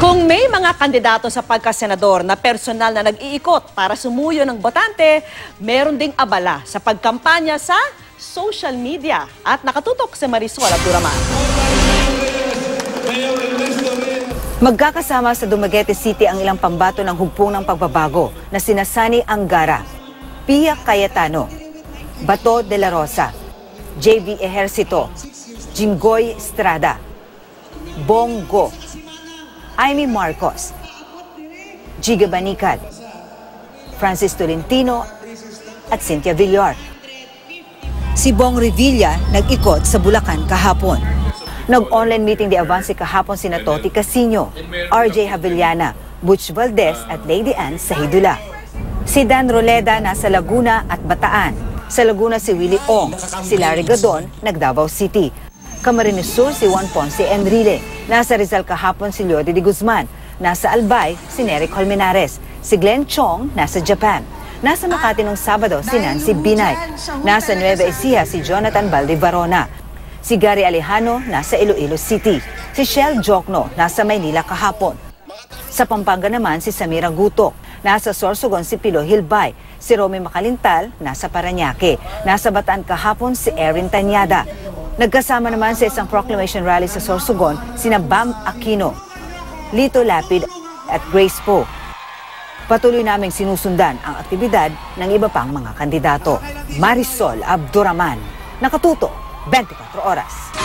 Kung may mga kandidato sa pagkasenador na personal na nag-iikot para sumuyo ng botante, meron ding abala sa pagkampanya sa social media. At nakatutok si Marisol Abduraman. Magkakasama sa Dumaguete City ang ilang pambato ng hugpong ng pagbabago na sina Sani Angara, Pia Cayetano, Bato de la Rosa, JV Ejercito, Jinggoy Estrada, Bongo, Amy Marcos, Giga Banicad, Francis Tolentino at Cynthia Villar. Si Bong Revilla nag-ikot sa Bulacan kahapon. Nag-online meeting di Avance kahapon sina Toti Casino, RJ Havillana, Butch Valdez at Lady Ann Sahidula. Si Dan Roleda nasa Laguna at Bataan. Sa Laguna si Willie Ong, si Larry Gadon nag-Davao City. Camarines Sur si Juan Ponce Enrile. Nasa Rizal kahapon si Leody de Guzman. Nasa Albay si Nery Colmenares. Si Glenn Chong nasa Japan. Nasa Makati nung Sabado si Nancy Binay. Nasa Nueva Ecija si Jonathan Valdevarona. Si Gary Alejano nasa Iloilo City. Si Shell Jokno nasa Maynila kahapon. Sa Pampanga naman si Samira Gutok. Nasa Sorsogon si Pilo Hilbay. Si Romy Macalintal nasa Parañaque. Nasa Bataan kahapon si Erin Tanyada. Nagkasama naman sa isang proclamation rally sa Sorsogon sina Bam Aquino, Lito Lapid at Grace Poe. Patuloy naming sinusundan ang aktibidad ng iba pang mga kandidato. Marisol Abduraman, nakatuto 24 oras.